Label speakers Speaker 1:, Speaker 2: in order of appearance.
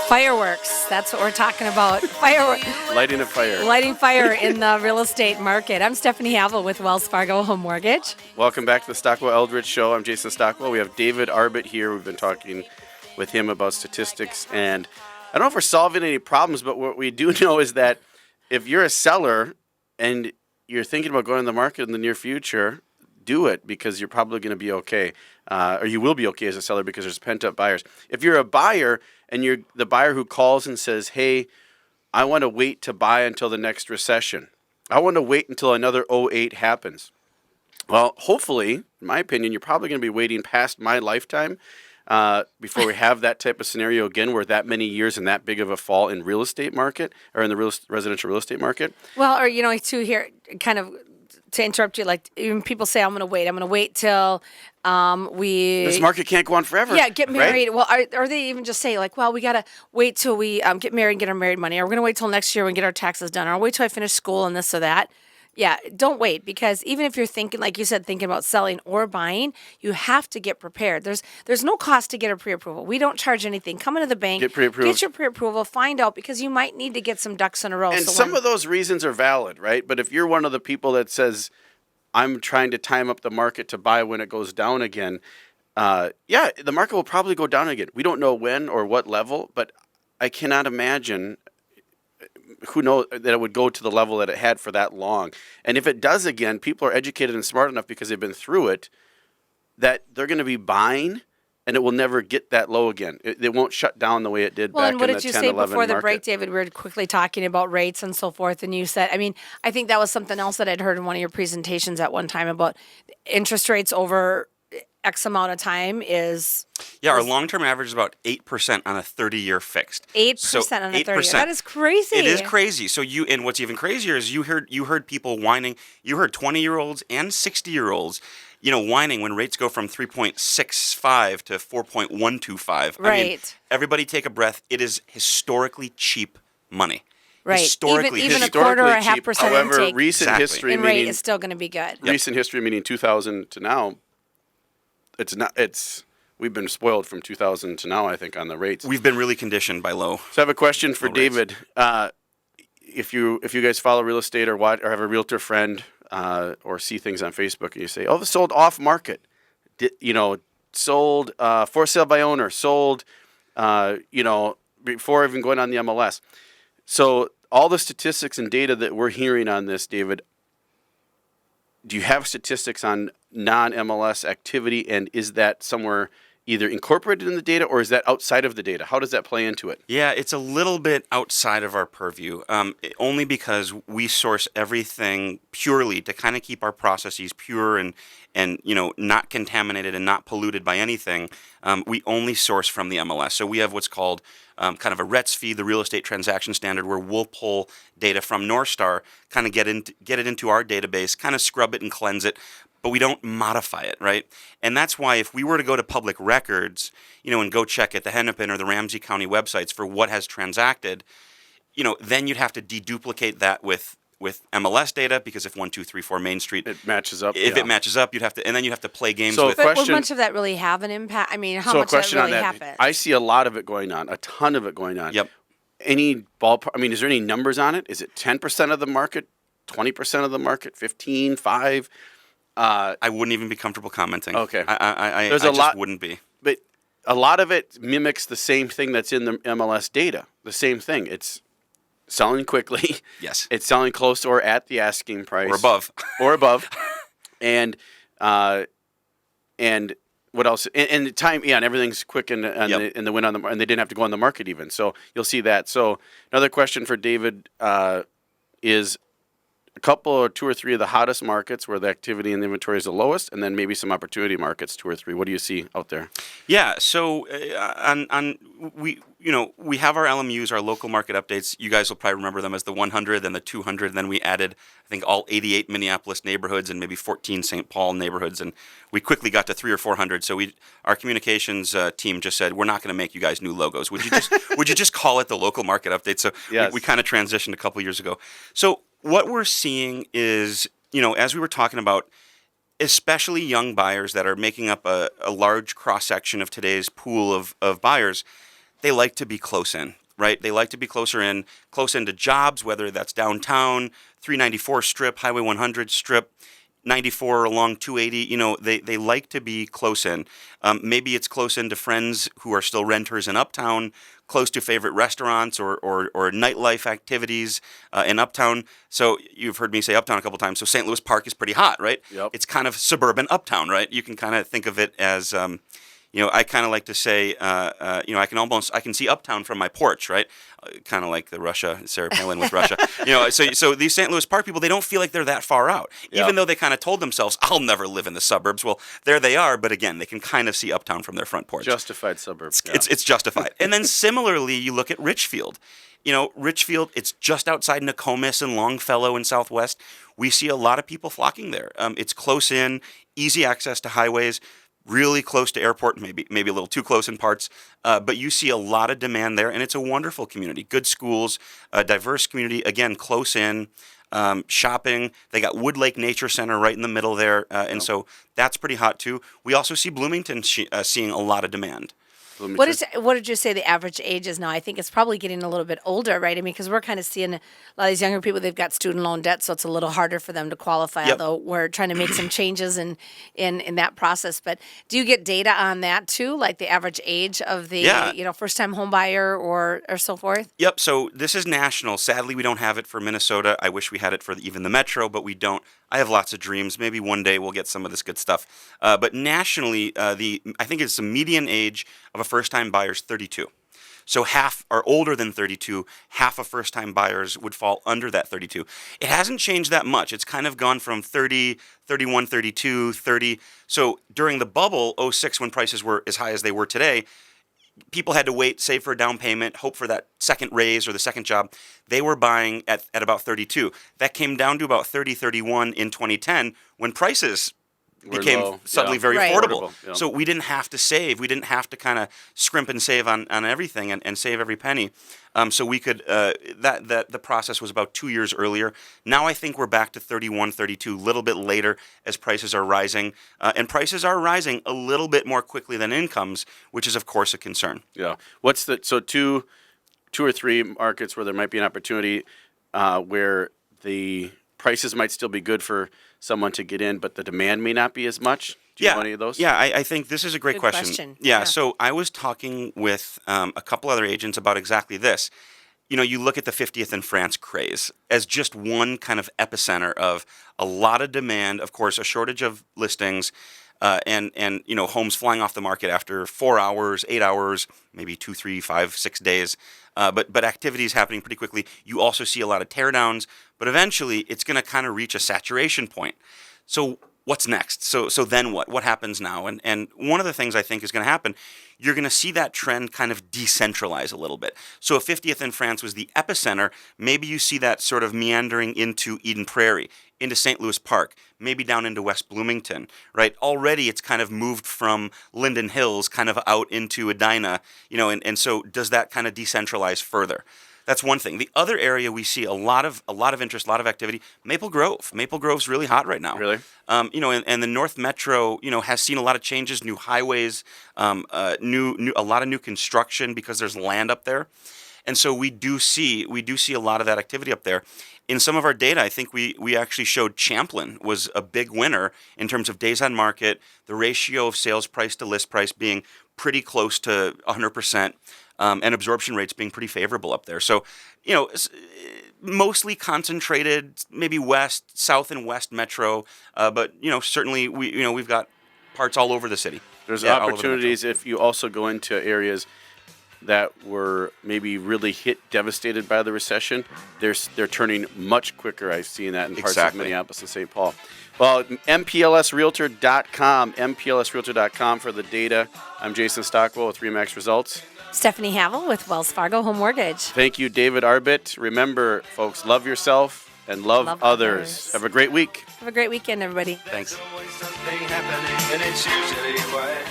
Speaker 1: Fireworks. That's what we're talking about. Fireworks.
Speaker 2: Lighting a fire.
Speaker 1: Lighting fire in the real estate market. I'm Stephanie Havel with Wells Fargo Home Mortgage.
Speaker 2: Welcome back to the Stockwell Eldridge Show. I'm Jason Stockwell. We have David Arbit here. We've been talking with him about statistics. And I don't know if we're solving any problems, but what we do know is that if you're a seller and you're thinking about going to the market in the near future, do it because you're probably going to be okay. Or you will be okay as a seller because there's pent-up buyers. If you're a buyer and you're the buyer who calls and says, hey, I want to wait to buy until the next recession. I want to wait until another '08 happens. Well, hopefully, in my opinion, you're probably going to be waiting past my lifetime before we have that type of scenario again where that many years and that big of a fall in real estate market or in the residential real estate market.
Speaker 1: Well, or, to here, kind of to interrupt you, like even people say, I'm going to wait till
Speaker 2: This market can't go on forever.
Speaker 1: Yeah, get married.
Speaker 2: Right?
Speaker 1: Well, or they even just say, like, well, we got to wait till we get married and get our married money. Or we're going to wait till next year and get our taxes done. Or wait till I finish school and this or that. Yeah, don't wait because even if you're thinking, like you said, thinking about selling or buying, you have to get prepared. There's no cost to get a pre-approval. We don't charge anything. Come into the bank,
Speaker 2: get pre-approved.
Speaker 1: Get your pre-approval, find out because you might need to get some ducks in a row.
Speaker 2: And some of those reasons are valid, right? But if you're one of the people that says, I'm trying to time up the market to buy when it goes down again, yeah, the market will probably go down again. We don't know when or what level, but I cannot imagine who knows that it would go to the level that it had for that long. And if it does again, people are educated and smart enough because they've been through it that they're going to be buying and it will never get that low again. It won't shut down the way it did back in the 10, 11 market. Well, and what did you say
Speaker 1: before the break, David? We were quickly talking about rates and so forth, and you said, I think that was something else that I'd heard in one of your presentations at one time about interest rates over X amount of time is...
Speaker 3: Yeah, our long-term average is about 8% on a 30-year fixed.
Speaker 1: 8% on a 30-year. That is crazy.
Speaker 3: It is crazy. So and what's even crazier is you heard people whining. You heard 20-year-olds and 60-year-olds, whining when rates go from 3.65 to 4.125.
Speaker 1: Right.
Speaker 3: Everybody take a breath. It is historically cheap money.
Speaker 1: Right.
Speaker 3: Historically,
Speaker 1: even a quarter or a half percent
Speaker 2: However,
Speaker 1: intake
Speaker 2: recent history
Speaker 1: in rate is still going to be good.
Speaker 2: Recent history, meaning 2000 to now, we've been spoiled from 2000 to now, I think, on the rates.
Speaker 3: We've been really conditioned by low.
Speaker 2: So I have a question for David. If you guys follow real estate or have a realtor friend or see things on Facebook and you say, oh, this sold off market, sold for sale by owner, sold, before even going on the MLS. So all the statistics and data that we're hearing on this, David, do you have statistics on non-MLS activity, and is that somewhere either incorporated in the data or is that outside of the data? How does that play into it?
Speaker 3: Yeah, it's a little bit outside of our purview, only because we source everything purely to kind of keep our processes pure and not contaminated and not polluted by anything. We only source from the MLS. So we have what's called kind of a RETS feed, the Real Estate Transaction Standard, where we'll pull data from Northstar, kind of get it into our database, kind of scrub it and cleanse it, but we don't modify it, right? And that's why if we were to go to public records, and go check at the Hennepin or the Ramsey County websites for what has transacted, then you'd have to deduplicate that with MLS data, because if 1, 2, 3, 4 Main Street
Speaker 2: it matches up.
Speaker 3: If it matches up, you'd have to play games with.
Speaker 1: But will much of that really have an impact? How much of that really happens?
Speaker 2: I see a lot of it going on, a ton of it going on.
Speaker 3: Yep.
Speaker 2: Any ballpark? Is there any numbers on it? Is it 10% of the market, 20% of the market, 15, 5?
Speaker 3: I wouldn't even be comfortable commenting.
Speaker 2: Okay.
Speaker 3: I just wouldn't be.
Speaker 2: But a lot of it mimics the same thing that's in the MLS data. The same thing. It's selling quickly.
Speaker 3: Yes.
Speaker 2: It's selling close or at the asking price.
Speaker 3: Or above.
Speaker 2: And what else? And the time, and everything's quick and the win on the, and they didn't have to go on the market even. So you'll see that. So another question for David is a couple or 2 or 3 of the hottest markets where the activity and the inventory is the lowest, and then maybe some opportunity markets, 2 or 3. What do you see out there?
Speaker 3: Yeah, so we have our LMUs, our local market updates. You guys will probably remember them as the 100, then the 200, and then we added, I think, all 88 Minneapolis neighborhoods and maybe 14 St. Paul neighborhoods, and we quickly got to 300 or 400. So our communications team just said, we're not going to make you guys new logos. Would you just call it the local market update? So
Speaker 2: yes.
Speaker 3: we kind of transitioned a couple years ago. So what we're seeing is, as we were talking about, especially young buyers that are making up a large cross-section of today's pool of buyers, they like to be close in, right? They like to be close into jobs, whether that's downtown, 394 strip, Highway 100 strip, 94 along 280. They like to be close in. Maybe it's close in to friends who are still renters in Uptown, close to favorite restaurants or nightlife activities in Uptown. So you've heard me say Uptown a couple times. So St. Louis Park is pretty hot, right?
Speaker 2: Yep.
Speaker 3: It's kind of suburban Uptown, right? You can kind of think of it as, I kind of like to say, I can see Uptown from my porch, right? Kind of like the Sarah Palin with Russia. So these St. Louis Park people, they don't feel like they're that far out, even though they kind of told themselves, I'll never live in the suburbs. Well, there they are, but again, they can kind of see Uptown from their front porch.
Speaker 2: Justified suburbs.
Speaker 3: It's justified. And then similarly, you look at Richfield. Richfield, it's just outside Nokomis and Longfellow in Southwest. We see a lot of people flocking there. It's close in, easy access to highways, really close to airport, maybe a little too close in parts, but you see a lot of demand there, and it's a wonderful community. Good schools, a diverse community, again, close in, shopping. They got Wood Lake Nature Center right in the middle there, and so that's pretty hot too. We also see Bloomington seeing a lot of demand.
Speaker 1: What did you say the average age is now? I think it's probably getting a little bit older, right? I mean, because we're kind of seeing a lot of these younger people, they've got student loan debt, so it's a little harder for them to qualify,
Speaker 3: Yep.
Speaker 1: although we're trying to make some changes in that process. But do you get data on that too, like the average age of the first-time home buyer or so forth?
Speaker 3: Yep, so this is national. Sadly, we don't have it for Minnesota. I wish we had it for even the metro, but we don't. I have lots of dreams. Maybe one day we'll get some of this good stuff. But nationally, I think it's the median age of a first-time buyer is 32. So half are older than 32. Half of first-time buyers would fall under that 32. It hasn't changed that much. It's kind of gone from 30, 31, 32, 30. So during the bubble, '06, when prices were as high as they were today, people had to wait, save for a down payment, hope for that second raise or the second job. They were buying at about 32. That came down to about 30, 31 in 2010 when prices became suddenly very affordable.
Speaker 2: Yeah.
Speaker 3: So we didn't have to save. We didn't have to kind of scrimp and save on everything and save every penny. So we could, the process was about 2 years earlier. Now I think we're back to 31, 32, a little bit later as prices are rising. And prices are rising a little bit more quickly than incomes, which is of course a concern.
Speaker 2: Yeah. So two or three markets where there might be an opportunity where the prices might still be good for someone to get in, but the demand may not be as much? Do you know any of those?
Speaker 3: Yeah, I think this is a great
Speaker 1: Good
Speaker 3: question.
Speaker 1: question.
Speaker 3: So I was talking with a couple other agents about exactly this. You look at the 50th in France craze as just one kind of epicenter of a lot of demand, of course, a shortage of listings, and homes flying off the market after 4 hours, 8 hours, maybe 2, 3, 5, 6 days. But activity is happening pretty quickly. You also see a lot of teardowns, but eventually it's going to kind of reach a saturation point. So what's next? So then what? What happens now? And one of the things I think is going to happen, you're going to see that trend kind of decentralize a little bit. So if 50th in France was the epicenter, maybe you see that sort of meandering into Eden Prairie, into St. Louis Park, maybe down into West Bloomington, right? Already it's kind of moved from Linden Hills kind of out into Edina, and so does that kind of decentralize further? That's one thing. The other area we see a lot of interest, a lot of activity, Maple Grove. Maple Grove's really hot right now.
Speaker 2: Really?
Speaker 3: And the North Metro, has seen a lot of changes, new highways, a lot of new construction because there's land up there. And so we do see a lot of that activity up there. In some of our data, I think we actually showed Champlin was a big winner in terms of days on market, the ratio of sales price to list price being pretty close to 100%, and absorption rates being pretty favorable up there. So, mostly concentrated, maybe south and west metro, but certainly we've got parts all over the city.
Speaker 2: There's
Speaker 3: all over the
Speaker 2: opportunities if you also go into areas that were maybe really devastated by the recession. They're turning much quicker. I've seen that in parts of Minneapolis and St. Paul. Well, MPLSRealtor.com for the data. I'm Jason Stockwell with RE/MAX Results.
Speaker 1: Stephanie Havel with Wells Fargo Home Mortgage.
Speaker 2: Thank you, David Arbit. Remember, folks, love yourself and love others. Have a great week.
Speaker 1: Have a great weekend, everybody.
Speaker 3: Thanks.
Speaker 4: There's always something happening, and it's usually quite